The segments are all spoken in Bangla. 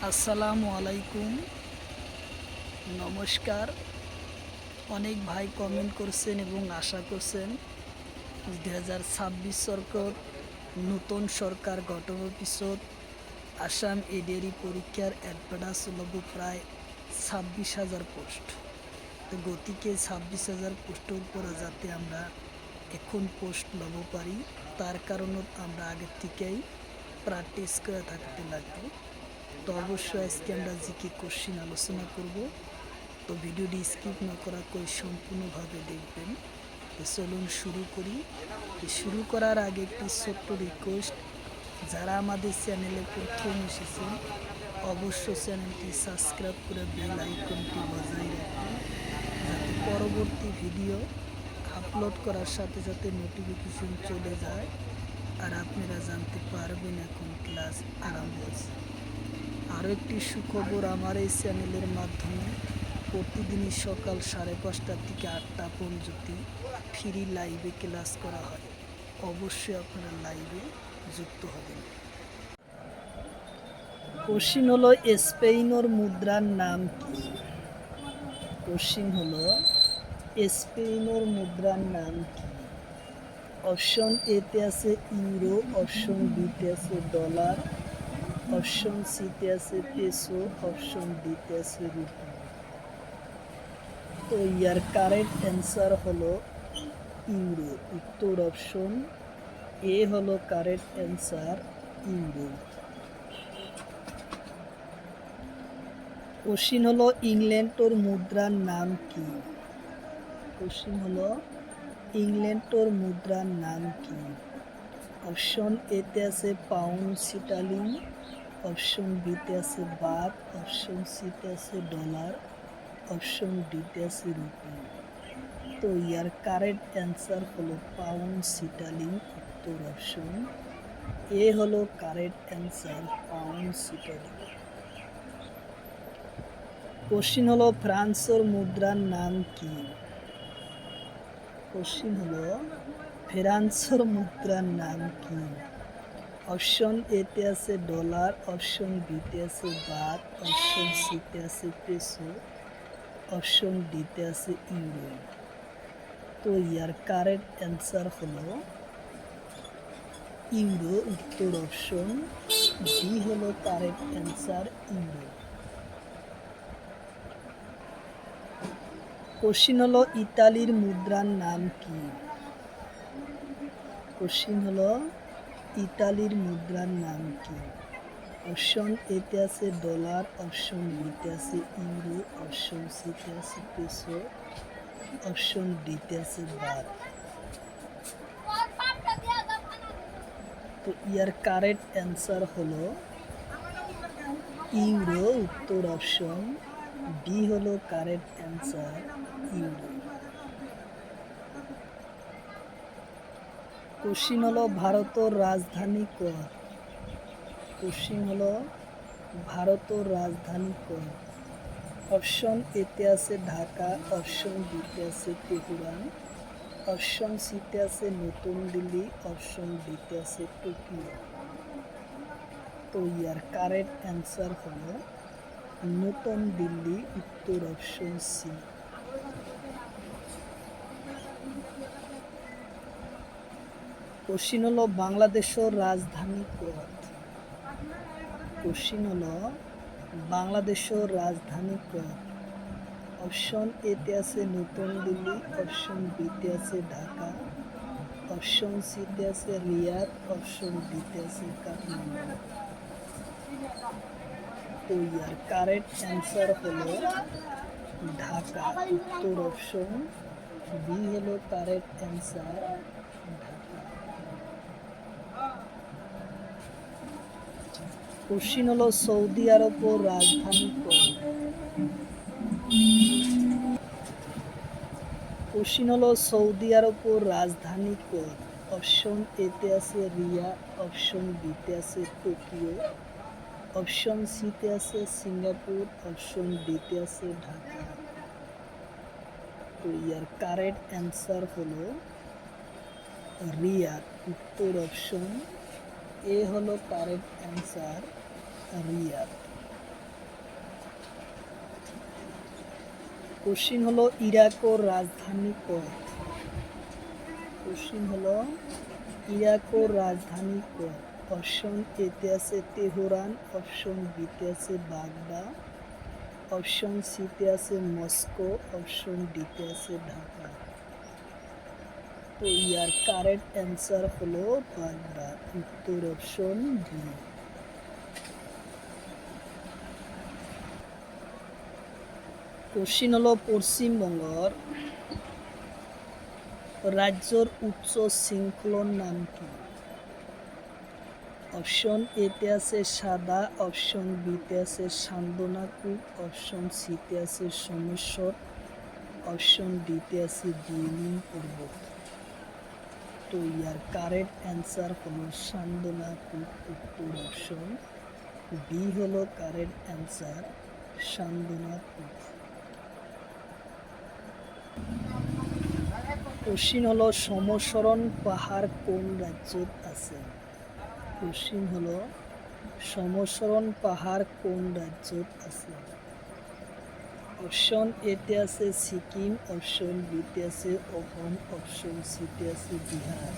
আসসালামু আলাইকুম, নমস্কার। অনেক ভাই কমেন্ট করছেন এবং আশা করছেন 2026 সরকার নতুন সরকার গঠনের পিছত আসাম এডিআরই পরীক্ষার অ্যাডভান্স লব প্রায় 26,000 পোস্ট। তো গতিকে 26,000 পোস্টের উপরে যাতে আমরা এখন পোস্ট লব পারি, তার কারণত আমরা আগের থেকেই প্র্যাকটিস করে থাকতে লাগবে। তো অবশ্যই আজকে আমরা জিকে কোশ্চিন আলোচনা করব। তো ভিডিওটি স্কিপ না করা করে সম্পূর্ণভাবে দেখবেন। তো চলুন শুরু করি। শুরু করার আগে একটি ছোট্ট রিকোয়েস্ট, যারা আমাদের চ্যানেলে প্রথম এসেছেন অবশ্যই চ্যানেলটি সাবস্ক্রাইব করে বেল আইকনটি বাজায় রাখবেন, যাতে পরবর্তী ভিডিও আপলোড করার সাথে সাথে নোটিফিকেশন চলে যায় আর আপনারা জানতে পারবেন এখন ক্লাস আরম্ভ হয়েছে। আরও একটি সুখবর, আমার এই চ্যানেলের মাধ্যমে প্রতিদিনই সকাল 5:30 থেকে 8টা পর্যন্ত ফ্রি লাইভে ক্লাস করা হয়। অবশ্যই আপনারা লাইভে যুক্ত হবেন। কোশ্চিন হলো স্পেনের মুদ্রার নাম কি? কোশ্চিন হলো স্পেনের মুদ্রার নাম কি? অপশন এতে আছে ইউরো, অপশন বিতে আছে ডলার, অপশন সিতে আছে পেসো, অপশন ডিতে আছে রুপি। তো ইয়ার কারেক্ট অ্যান্সার হলো ইউরো। উত্তর অপশন এ হলো কারেক্ট অ্যান্সার, ইউরো। কোশ্চিন হলো ইংল্যান্ডের মুদ্রার নাম কি? কোশ্চিন হলো ইংল্যান্ডের মুদ্রার নাম কি? অপশন এতে আছে পাউন্ড স্টার্লিং, অপশন বিতে আছে বাথ, অপশন সিতে আছে ডলার, অপশন ডিতে আছে রুপি। তো ইয়ার কারেক্ট অ্যান্সার হলো পাউন্ড স্টার্লিং। উত্তর অপশন এ হলো correct answer, pound sterling. Question হলো ফ্রান্সের মুদ্রার নাম কি? কোশ্চিন হলো ফ্রান্সের মুদ্রার নাম কি? অপশন এতে আছে ডলার, অপশন বিতে আছে বাথ, অপশন সিতে আছে পেসো, অপশন ডিতে আছে ইউরো। তো ইয়ার কারেক্ট অ্যান্সার হলো ইউরো। উত্তর অপশন ডি হলো কারেক্ট অ্যান্সার, ইউরো। কোশ্চিন হলো ইতালির মুদ্রার নাম কি? কোশ্চিন হলো ইতালির মুদ্রার নাম কি? অপশন এতে আছে ডলার, অপশন বিতে আছে ইউরো, অপশন সিতে আছে পেসো, অপশন ডিতে আছে বাথ। তো ইয়ার কারেক্ট অ্যান্সার হলো ইউরো। উত্তর অপশন ডি হলো কারেক্ট অ্যান্সার, ইউরো। কোশ্চিন হলো ভারতের রাজধানী কত? কোশ্চিন হলো ভারতের রাজধানী কত? অপশন এতে আছে ঢাকা, অপশন বিতে আছে তেহরান, অপশন সিতে আছে নতুন দিল্লি, অপশন ডিতে আছে টোকিও। তো ইয়ার কারেক্ট অ্যান্সার হলো নতুন দিল্লি। উত্তর অপশন সি। কোশ্চিন হলো বাংলাদেশের রাজধানী কত? কোশ্চিন হলো বাংলাদেশের রাজধানী কত? অপশন এতে আছে নতুন দিল্লি, অপশন বিতে আছে ঢাকা, অপশন সিতে আছে রিয়াদ, অপশন ডিতে আছে কাঠমান্ডু। তো ইয়ার কারেক্ট অ্যান্সার হলো ঢাকা। উত্তর অপশন বি হলো কারেক্ট অ্যান্সার, ঢাকা। কোশ্চিন হলো সৌদি আরবের রাজধানী কত? কোশ্চিন হলো সৌদি আরবের রাজধানী কত? অপশন এতে আছে রিয়াদ, অপশন বিতে আছে টোকিও, অপশন সিতে আছে সিঙ্গাপুর, অপশন ডিতে আছে ঢাকা। তো ইয়ার কারেক্ট অ্যান্সার হলো রিয়াদ। উত্তর অপশন এ হলো কারেক্ট অ্যান্সার, রিয়াদ। কোশ্চিন হলো ইরাকর রাজধানী কয়? কোশ্চিন হলো ইরাকর রাজধানী কয়? অপশন এতে আছে তেহরান, অপশন বিতে আছে বাগদা, অপশন সিতে আছে মস্কো, অপশন ডিতে আছে ঢাকা। তো ইয়ার কারেক্ট অ্যান্সার হলো বাগদা, উত্তর অপশন বি। কোশ্চিন হলো পশ্চিমবঙ্গর রাজ্যর উচ্চ শৃঙ্খলার নাম কি? অপশন এতে আছে সাদা, অপশন বিতে আছে সান্দনাকু, অপশন সিতে আছে সোমেশ্বর, অপশন ডিতে আছে দিউলিং পর্বত। তো ইয়ার কারেক্ট অ্যান্সার হলো সান্দনাকু, উত্তর অপশন বি হলো কারেক্ট অ্যান্সার, সান্দনাকু। কোশ্চিন হলো সমসরণ পাহাড় কোন রাজ্যত আছে? কোশ্চিন হলো সমসরণ পাহাড় কোন রাজ্যত আছে? অপশন এতে আছে সিকিম, অপশন বিতে আছে অসম, অপশন সিতে আছে বিহার,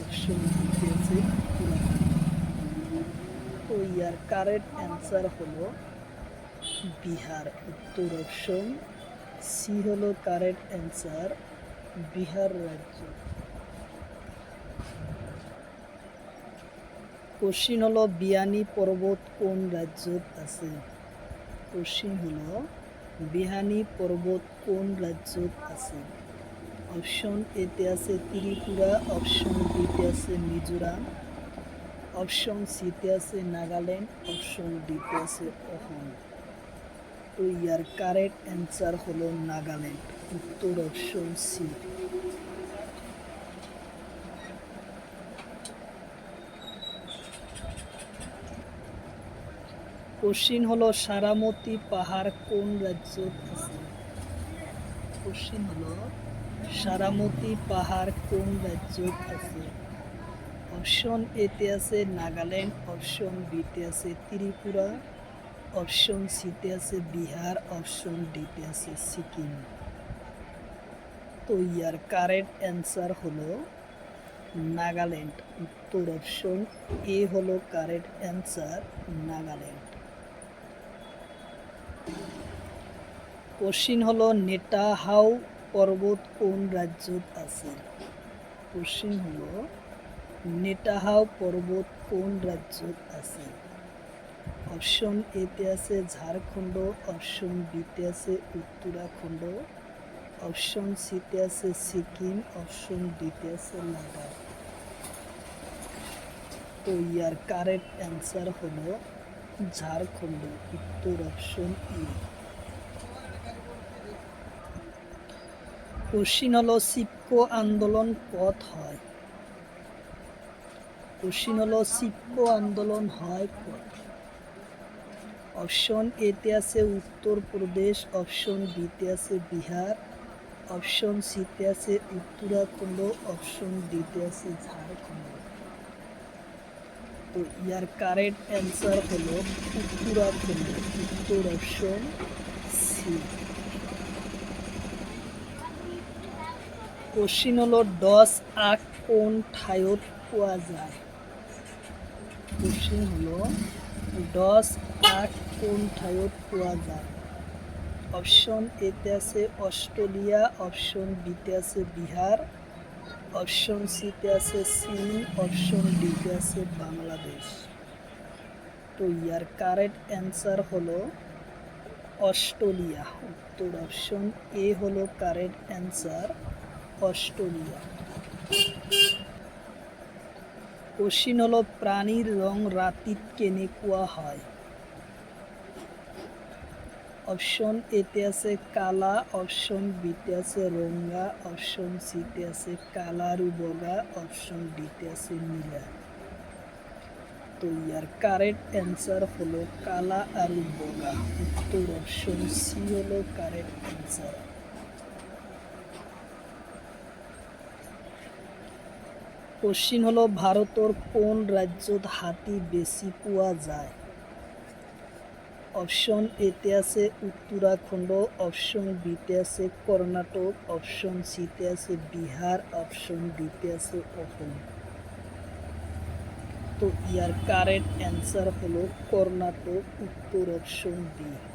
অপশন ডিতে আছে উত্তরাখণ্ড। তো ইয়ার কারেক্ট অ্যান্সার হলো বিহার, উত্তর অপশন সি হলো কারেক্ট অ্যান্সার, বিহার রাজ্য। কোশ্চিন হলো বিয়ানি পর্বত কোন রাজ্যত আছে? কোশ্চিন হলো বিহানি পর্বত কোন রাজ্যত আছে? অপশন এতে আছে ত্রিপুরা, অপশন বিতে আছে মিজোরাম, অপশন সিতে আছে নাগাল্যান্ড, অপশন ডিতে আছে অসম। তো ইয়ার কারেক্ট অ্যান্সার হলো নাগাল্যান্ড, উত্তর অপশন সি। কোশ্চিন হলো সারামতি পাহাড় কোন রাজ্যত আছে? কোশ্চিন হলো সারামতি পাহাড় কোন রাজ্যত আছে? অপশন এতে আছে নাগাল্যান্ড, অপশন বিতে আছে ত্রিপুরা, অপশন সিতে আছে বিহার, অপশন ডিতে আছে সিকিম। তো ইয়ার কারেক্ট অ্যান্সার হলো নাগাল্যান্ড, উত্তর অপশন এ হলো কারেক্ট অ্যান্সার, নাগাল্যান্ড। কোশ্চিন হলো নেটাহাউ পর্বত কোন রাজ্যত আছে? কোশ্চিন হলো নেটাহাউ পর্বত কোন রাজ্যত আছে? অপশন এতে আছে ঝাড়খণ্ড, অপশন বিতে আছে উত্তরাখণ্ড, অপশন সিতে আছে সিকিম, অপশন ডিতে আছে লাদাখ। তো ইয়ার কারেক্ট অ্যান্সার হলো ঝাড়খণ্ড, উত্তর অপশন ই। কোশ্চিন হলো চিপকো আন্দোলন কত হয়? কোশ্চিন হলো চিপকো আন্দোলন হয় কত? অপশন এতে আছে উত্তরপ্রদেশ, অপশন বিতে আছে বিহার, অপশন সিতে আছে উত্তরাখণ্ড, অপশন ডিতে আছে ঝাড়খণ্ড। তো ইয়ার কারেক্ট অ্যান্সার হলো উত্তরাখণ্ড, উত্তর অপশন সি। কোশ্চিন হলো ডস আখ কোন ঠাইত পোৱা যায়? কোশ্চিন হলো ডস আখ কোন ঠাইত পোৱা যায়? অপশন এতে আছে অস্ট্রেলিয়া, অপশন বিতে আছে বিহার, অপশন সিতে আছে চীন, অপশন ডিতে আছে বাংলাদেশ। তো ইয়ার কারেক্ট অ্যান্সার হলো অস্ট্রেলিয়া, উত্তর অপশন এ হলো কারেক্ট অ্যান্সার, অস্ট্রেলিয়া। কোশ্চিন হলো প্রাণীর রং রাতিত কেনেকুৱা হয়? অপশন এতে আছে কালা, অপশন বিতে আছে রঙা, অপশন সিতে আছে কালা আৰু বগা, অপশন ডিতে আছে নীলা। তো ইয়ার কারেক্ট অ্যান্সার হলো কালা আৰু বগা, উত্তর অপশন সি হলো কারেক্ট অ্যান্সার। কোশ্চিন হলো ভারতের কোন রাজ্যত হাতি বেশি পোৱা যায়? অপশন এতে আছে উত্তরাখণ্ড, অপশন বিতে আছে কর্ণাটক, অপশন সিতে আছে বিহার, অপশন ডিতে আছে অসম। তো ইয়ার কারেক্ট অ্যান্সার হলো কর্ণাটক, উত্তর অপশন বি।